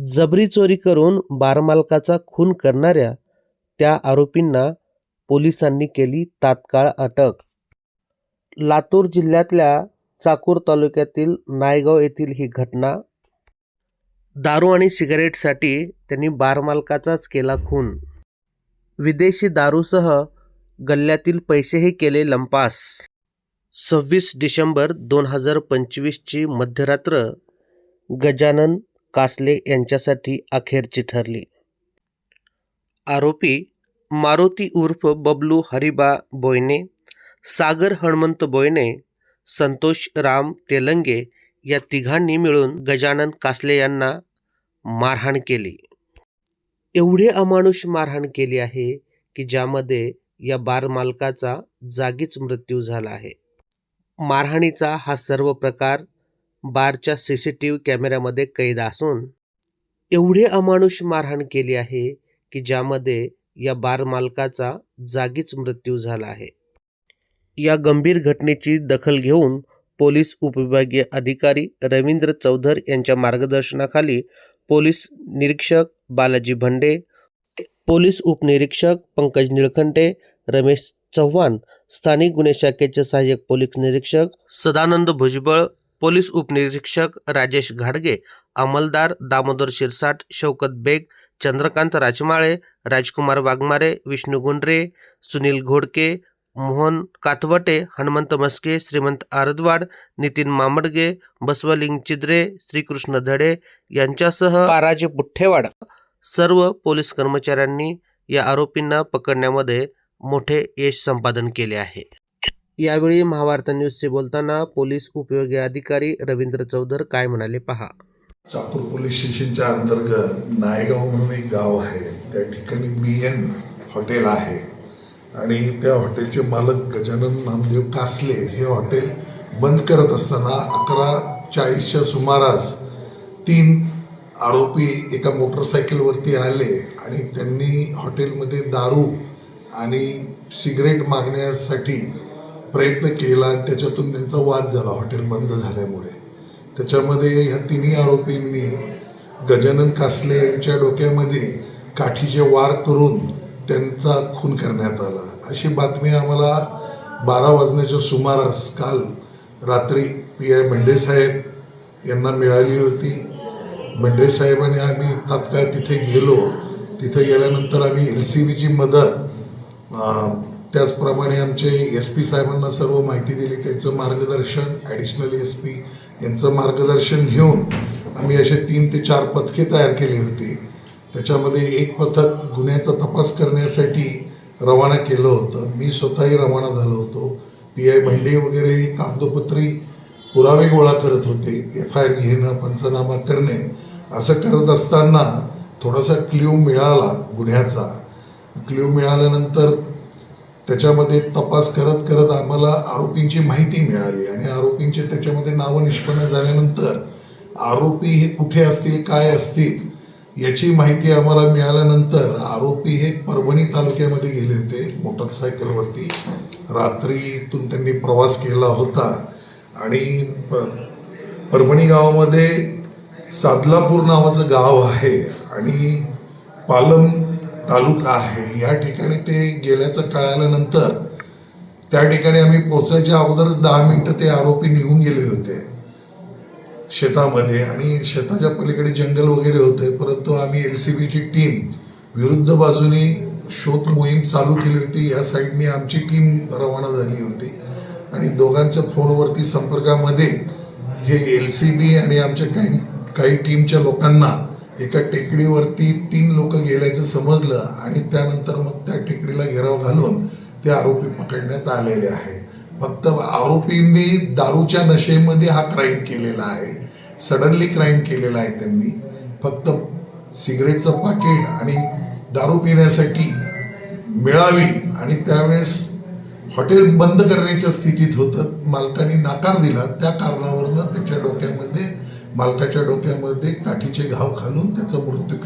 जबरी चोरी करून बारमालकाचा खून करणाऱ्या त्या आरोपींना पोलिसांनी केली तात्काळ अटक. लातूर जिल्ह्यातल्या चाकूर तालुक्यातील नायगाव येथील ही घटना. दारू आणि सिगारेटसाठी त्यांनी बारमालकाचाच केला खून. विदेशी दारूसह गल्ल्यातील पैसेही केले लंपास. 26 डिसेंबर 2025ची मध्यरात्र गजानन कासले यांच्यासाठी अखेरची ठरली. आरोपी मारुती उर्फ बबलू हरिबा बोयने, सागर हनुमंत बोयने, संतोष राम तेलंगे या तिघांनी मिळून गजानन कासले यांना मारहाण केली. एवढी अमानुष मारहाण केली आहे की ज्यामध्ये या बार मालकाचा जागीच मृत्यू झाला आहे. मारहाणीचा हा सर्व प्रकार बारच्या CCTV कॅमेऱ्यामध्ये कैद असून एवढी अमानुष मारहाण केली आहे की ज्यामध्ये या बार मालकाचा जागीच मृत्यू झाला आहे. या गंभीर घटनेची दखल घेऊन पोलीस उपविभागीय अधिकारी रवींद्र चौधर यांच्या मार्गदर्शनाखाली पोलीस निरीक्षक बालाजी भंडे, पोलीस उपनिरीक्षक पंकज निळखंटे, रमेश चव्हाण, स्थानिक गुन्हे शाखेचे सहाय्यक पोलीस निरीक्षक सदानंद भुजबळ, पोलीस उपनिरीक्षक राजेश घाडगे, अंमलदार दामोदर शिरसाट, शौकत बेग, चंद्रकांत राजमाळे, राजकुमार वाघमारे, विष्णू गुंडरे, सुनील घोडके, मोहन कातवटे, हनुमंत मस्के, श्रीमंत आरदवाड, नितीन मामडगे, बसवलिंग चिद्रे, श्रीकृष्ण धडे यांच्यासह पाराजी बुठ्ठेवाड सर्व पोलीस कर्मचाऱ्यांनी या आरोपींना पकडण्यामध्ये मोठे यश संपादन केले आहे. यावेळी महावार्ता न्यूजशी बोलताना पोलीस उपयोगी अधिकारी रवींद्र चौधर काय म्हणाले पहा. चाकूर पोलीस स्टेशनच्या अंतर्गत नायगाव म्हणून एक गाव आहे. त्या ठिकाणी BN हॉटेल आहे आणि त्या हॉटेलचे मालक गजानन नामदेव कासले हे हॉटेल बंद करत असताना 11:40च्या सुमारास 3 आरोपी एका मोटरसायकलवरती आले आणि त्यांनी हॉटेलमध्ये दारू आणि सिगरेट मागण्यासाठी प्रयत्न केला आणि त्याच्यातून त्यांचा वाद झाला हॉटेल बंद झाल्यामुळे. त्याच्यामध्ये ह्या तिन्ही आरोपींनी गजानन कासले यांच्या डोक्यामध्ये काठीचे वार करून त्यांचा खून करण्यात आला. अशी बातमी आम्हाला 12 वाजण्याच्या सुमारास काल रात्री PI भंडेसाहेब यांना मिळाली होती. भंडेसाहेबांनी आम्ही तात्काळ तिथे गेलो. तिथे गेल्यानंतर आम्ही LCBची मदत, त्याचप्रमाणे आमचे SP साहेबांना सर्व माहिती दिली. त्यांचं मार्गदर्शन, ॲडिशनल SP यांचं मार्गदर्शन घेऊन आम्ही असे 3 ते 4 पथके तयार केली होती. त्याच्यामध्ये एक पथक गुन्ह्याचा तपास करण्यासाठी रवाना केलं होतं. मी स्वतःही रवाना झालो होतो. PI भंडे वगैरे कागदोपत्री पुरावे गोळा करत होते. FIR घेणं, पंचनामा करणे असं करत असताना थोडासा क्ल्यू मिळाला गुन्ह्याचा. क्ल्यू मिळाल्यानंतर त्याच्यामध्ये तपास करत करत आम्हाला आरोपींची माहिती मिळाली आणि आरोपींचे त्याच्यामध्ये नावं निष्पन्न झाल्यानंतर आरोपी हे कुठे असतील, काय असतील याची माहिती आम्हाला मिळाल्यानंतर आरोपी हे परभणी तालुक्यामध्ये गेले होते मोटरसायकलवरती. रात्रीतून त्यांनी प्रवास केला होता आणि परभणी गावामध्ये सादलापूर नावाचं गाव आहे आणि पालम तालुका आहे. या ठिकाणी ते गेल्याचं कळाल्यानंतर त्या ठिकाणी आम्ही पोहोचायच्या अगोदरच 10 मिनिटं ते आरोपी निघून गेले होते शेतामध्ये आणि शेताच्या पलीकडे जंगल वगैरे होते. परंतु आम्ही LCBची टीम विरुद्ध बाजूने शोध मोहीम चालू केली होती. या साईडने आमची टीम रवाना झाली होती आणि दोघांच्या फोनवरती संपर्कामध्ये हे LCB आणि आमच्या काही टीमच्या लोकांना एका टेकडीवरती 3 लोक गेल्याचं समजलं आणि त्यानंतर मग त्या टेकडीला घेराव घालून ते आरोपी पकडण्यात आलेले आहे. फक्त आरोपींनी दारूच्या नशेमध्ये हा क्राईम केलेला आहे. सडनली क्राईम केलेला आहे त्यांनी. फक्त सिगरेटचं पाकिट आणि दारू पिण्यासाठी मिळावी आणि त्यावेळेस हॉटेल बंद करण्याच्या स्थितीत होतं. मालकाने नकार दिला. त्या कारणावरनं त्याच्या मालकाच्या डोक्यामध्ये काठीचे घाव घालून त्याचा मृत्यू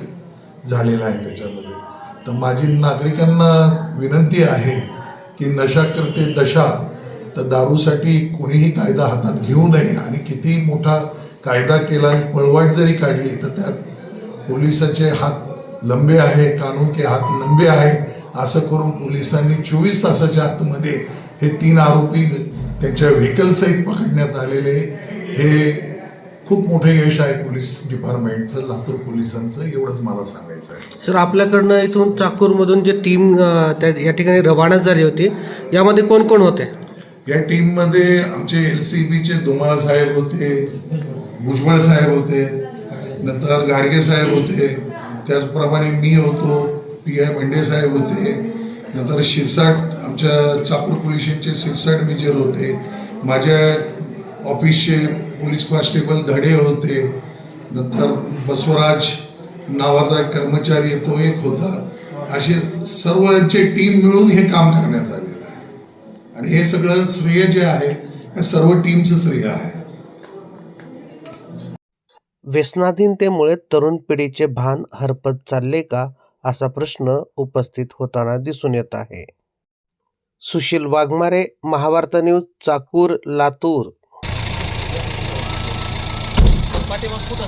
झालेला आहे त्याच्यामध्ये. तर माझी नागरिकांना विनंती आहे की नशा करते दशा, तर दारूसाठी कोणीही कायदा हातात घेऊ नये आणि किती मोठा कायदा केला आणि पळवाट जरी काढली तर त्यात पोलिसाचे हात लंबे आहे, कानून के हात लंबे आहे असं करून पोलिसांनी 24 तासाच्या आतमध्ये हे 3 आरोपी त्यांच्या व्हेकलसहित पकडण्यात आलेले, हे खूप मोठे यश आहे पोलीस डिपार्टमेंटचं, लातूर पोलिसांचं. एवढंच मला सांगायचं आहे. सर, आपल्याकडनं इथून चाकूरमधून जे टीम या ठिकाणी रवाना झाली होती, यामध्ये कोण कोण होते? या टीममध्ये आमचे LCBचे धुमाळ साहेब होते, भुजबळ साहेब होते, नंतर गाडगे साहेब होते, त्याचप्रमाणे मी होतो, PI भंडे साहेब होते, नंतर शिरसाट आमच्या चाकूर पोलीस स्टेशनचे शिरसाट मेजर होते, माझ्या ऑफिसचे पोलीस कॉन्स्टेबल धडे होते, नंतर बसवराज नावाचा एक कर्मचारी तो एक होता. असे सर्वांचे टीम मिळून हे काम करण्यात आलेलं आहे आणि हे सगळं श्रेय जे आहे या सर्व टीमचं श्रेय आहे. व्यसनाधीनतेमुळे तरुण पिढीचे भान हरपत चालले का, असा प्रश्न उपस्थित होताना दिसून येत आहे. सुशील वाघमारे, महावार्ता न्यूज, चाकूर, लातूर. पाठीमाग कुठं